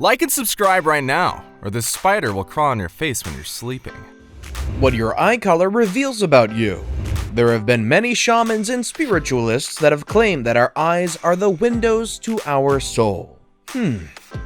Like and subscribe right now, or this spider will crawl on your face when you're sleeping. What your eye color reveals about you. There have been many shamans and spiritualists that have claimed that our eyes are the windows to our soul.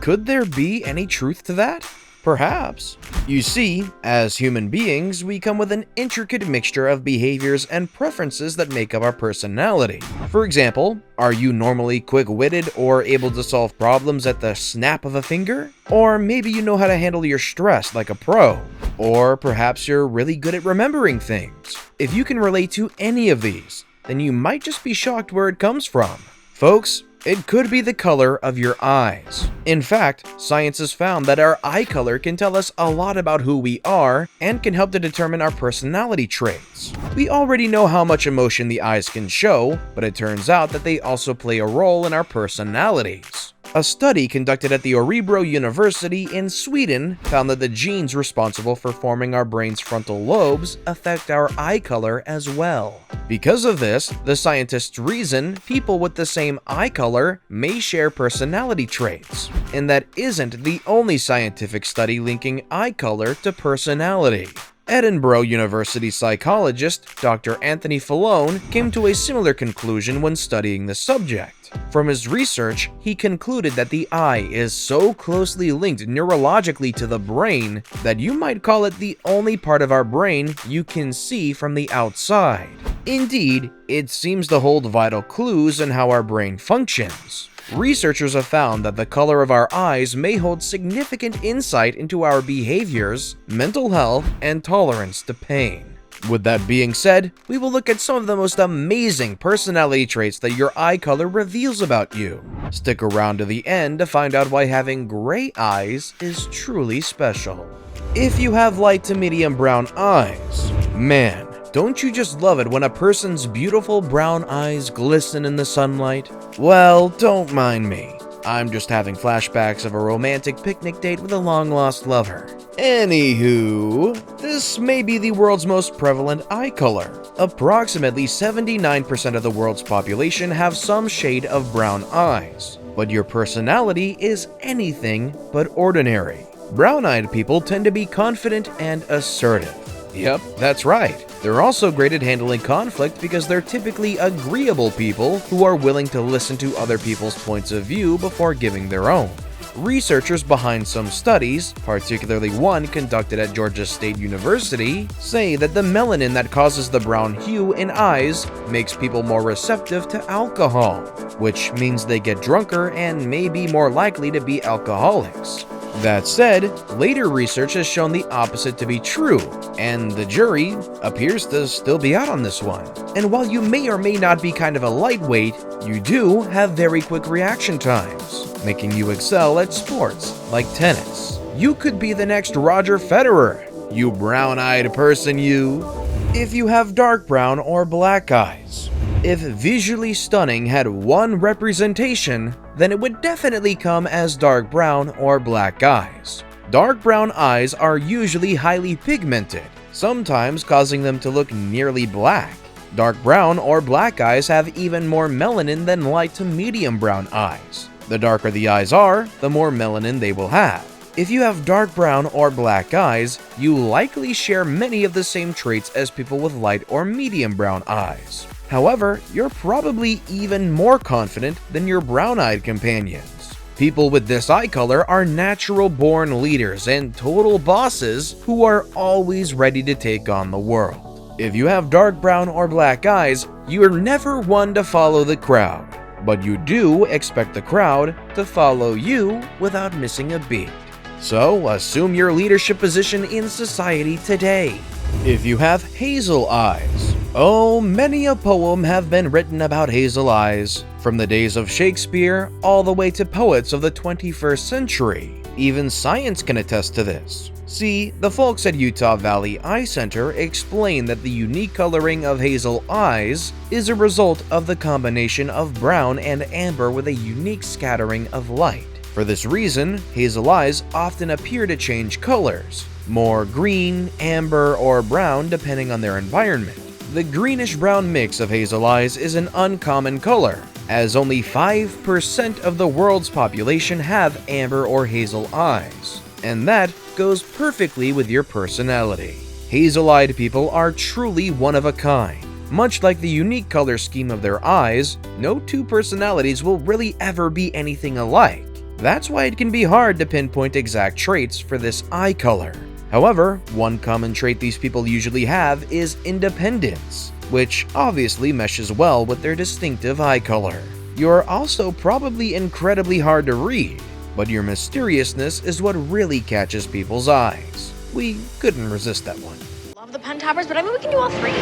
Could there be any truth to that? Perhaps. You see, as human beings, we come with an intricate mixture of behaviors and preferences that make up our personality. For example, are you normally quick-witted or able to solve problems at the snap of a finger? Or maybe you know how to handle your stress like a pro. Or perhaps you're really good at remembering things. If you can relate to any of these, then you might just be shocked where it comes from. Folks, it could be the color of your eyes. In fact, science has found that our eye color can tell us a lot about who we are and can help to determine our personality traits. We already know how much emotion the eyes can show, but it turns out that they also play a role in our personalities. A study conducted at the Örebro University in Sweden found that the genes responsible for forming our brain's frontal lobes affect our eye color as well. Because of this, the scientists reason people with the same eye color may share personality traits. And that isn't the only scientific study linking eye color to personality. Edinburgh University psychologist Dr. Anthony Falone came to a similar conclusion when studying the subject. From his research, he concluded that the eye is so closely linked neurologically to the brain that you might call it the only part of our brain you can see from the outside. Indeed, it seems to hold vital clues in how our brain functions. Researchers have found that the color of our eyes may hold significant insight into our behaviors, mental health, and tolerance to pain. With that being said, we will look at some of the most amazing personality traits that your eye color reveals about you. Stick around to the end to find out why having gray eyes is truly special. If you have light to medium brown eyes, man, don't you just love it when a person's beautiful brown eyes glisten in the sunlight? Well, don't mind me. I'm just having flashbacks of a romantic picnic date with a long-lost lover. Anywho, this may be the world's most prevalent eye color. Approximately 79% of the world's population have some shade of brown eyes. But your personality is anything but ordinary. Brown-eyed people tend to be confident and assertive. Yep, that's right. They're also great at handling conflict because they're typically agreeable people who are willing to listen to other people's points of view before giving their own. Researchers behind some studies, particularly one conducted at Georgia State University, say that the melanin that causes the brown hue in eyes makes people more receptive to alcohol, which means they get drunker and may be more likely to be alcoholics. That said, later research has shown the opposite to be true, and the jury appears to still be out on this one. And while you may or may not be kind of a lightweight, you do have very quick reaction times, making you excel at sports like tennis. You could be the next Roger Federer, you brown-eyed person you. If you have dark brown or black eyes. If visually stunning had one representation, then it would definitely come as dark brown or black eyes. Dark brown eyes are usually highly pigmented, sometimes causing them to look nearly black. Dark brown or black eyes have even more melanin than light to medium brown eyes. The darker the eyes are, the more melanin they will have. If you have dark brown or black eyes, you likely share many of the same traits as people with light or medium brown eyes. However, you're probably even more confident than your brown-eyed companions. People with this eye color are natural-born leaders and total bosses who are always ready to take on the world. If you have dark brown or black eyes, you are never one to follow the crowd, but you do expect the crowd to follow you without missing a beat. So, assume your leadership position in society today. If you have hazel eyes. Oh, many a poem have been written about hazel eyes, from the days of Shakespeare all the way to poets of the 21st century. Even science can attest to this. See, the folks at Utah Valley Eye Center explain that the unique coloring of hazel eyes is a result of the combination of brown and amber with a unique scattering of light. For this reason, hazel eyes often appear to change colors, more green, amber, or brown depending on their environment. The greenish-brown mix of hazel eyes is an uncommon color, as only 5% of the world's population have amber or hazel eyes, and that goes perfectly with your personality. Hazel-eyed people are truly one of a kind. Much like the unique color scheme of their eyes, no two personalities will really ever be anything alike. That's why it can be hard to pinpoint exact traits for this eye color. However, one common trait these people usually have is independence, which obviously meshes well with their distinctive eye color. You're also probably incredibly hard to read, but your mysteriousness is what really catches people's eyes. We couldn't resist that one. Love the pen toppers, but I mean we can do all three.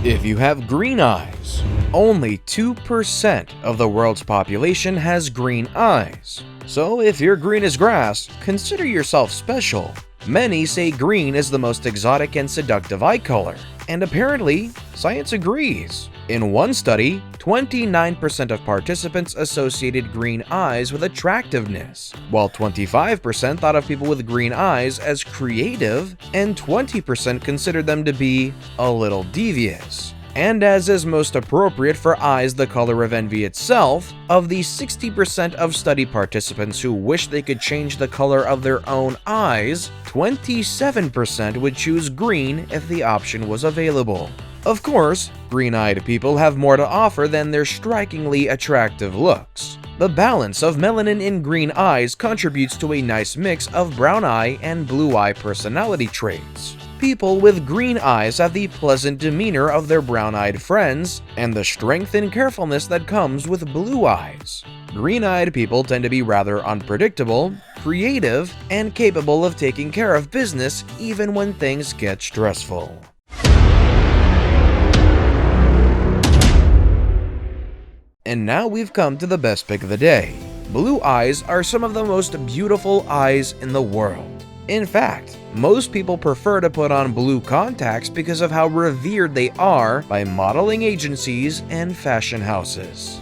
If you have green eyes, only 2% of the world's population has green eyes. So if you're green as grass, consider yourself special. Many say green is the most exotic and seductive eye color, and apparently, science agrees. In one study, 29% of participants associated green eyes with attractiveness, while 25% thought of people with green eyes as creative, and 20% considered them to be a little devious. And as is most appropriate for eyes the color of envy itself, of the 60% of study participants who wish they could change the color of their own eyes, 27% would choose green if the option was available. Of course, green-eyed people have more to offer than their strikingly attractive looks. The balance of melanin in green eyes contributes to a nice mix of brown eye and blue eye personality traits. People with green eyes have the pleasant demeanor of their brown-eyed friends and the strength and carefulness that comes with blue eyes. Green-eyed people tend to be rather unpredictable, creative, and capable of taking care of business even when things get stressful. And now we've come to the best pick of the day. Blue eyes are some of the most beautiful eyes in the world. In fact, most people prefer to put on blue contacts because of how revered they are by modeling agencies and fashion houses.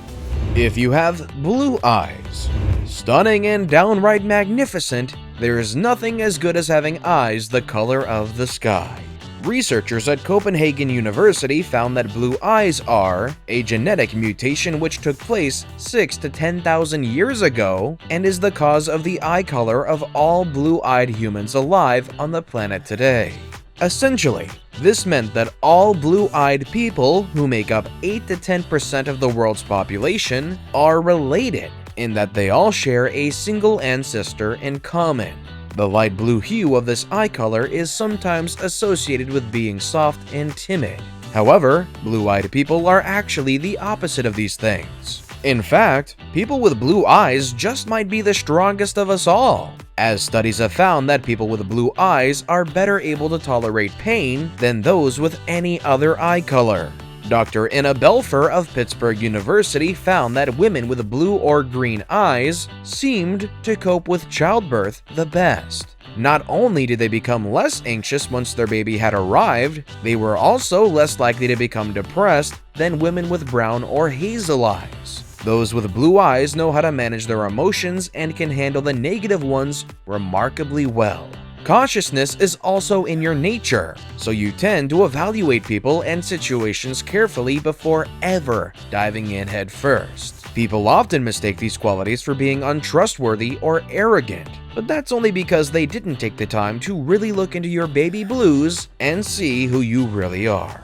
If you have blue eyes, stunning and downright magnificent, there is nothing as good as having eyes the color of the sky. Researchers at Copenhagen University found that blue eyes are a genetic mutation which took place 6,000 to 10,000 years ago and is the cause of the eye color of all blue-eyed humans alive on the planet today. Essentially, this meant that all blue-eyed people, who make up 8 to 10% of the world's population, are related in that they all share a single ancestor in common. The light blue hue of this eye color is sometimes associated with being soft and timid. However, blue-eyed people are actually the opposite of these things. In fact, people with blue eyes just might be the strongest of us all, as studies have found that people with blue eyes are better able to tolerate pain than those with any other eye color. Dr. Ina Belfer of Pittsburgh University found that women with blue or green eyes seemed to cope with childbirth the best. Not only did they become less anxious once their baby had arrived, they were also less likely to become depressed than women with brown or hazel eyes. Those with blue eyes know how to manage their emotions and can handle the negative ones remarkably well. Cautiousness is also in your nature, so you tend to evaluate people and situations carefully before ever diving in head first. People often mistake these qualities for being untrustworthy or arrogant, but that's only because they didn't take the time to really look into your baby blues and see who you really are.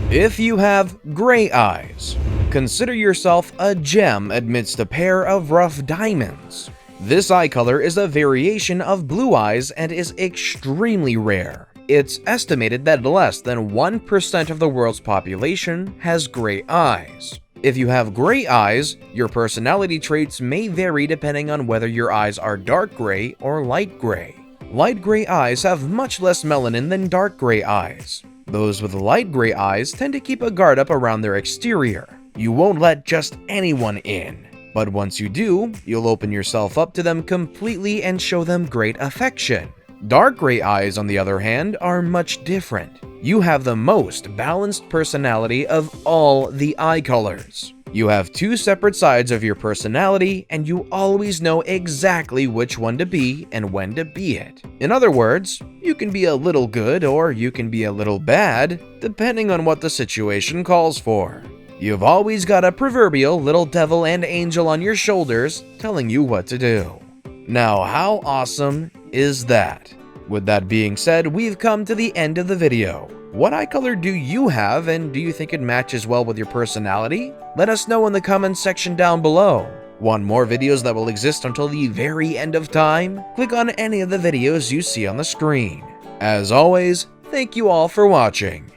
If you have gray eyes, consider yourself a gem amidst a pair of rough diamonds. This eye color is a variation of blue eyes and is extremely rare. It's estimated that less than 1% of the world's population has gray eyes. If you have gray eyes, your personality traits may vary depending on whether your eyes are dark gray or light gray. Light gray eyes have much less melanin than dark gray eyes. Those with light gray eyes tend to keep a guard up around their exterior. You won't let just anyone in. But once you do, you'll open yourself up to them completely and show them great affection. Dark gray eyes, on the other hand, are much different. You have the most balanced personality of all the eye colors. You have two separate sides of your personality, and you always know exactly which one to be and when to be it. In other words, you can be a little good or you can be a little bad, depending on what the situation calls for. You've always got a proverbial little devil and angel on your shoulders telling you what to do. Now, how awesome is that? With that being said, we've come to the end of the video. What eye color do you have, and do you think it matches well with your personality? Let us know in the comments section down below. Want more videos that will exist until the very end of time? Click on any of the videos you see on the screen. As always, thank you all for watching.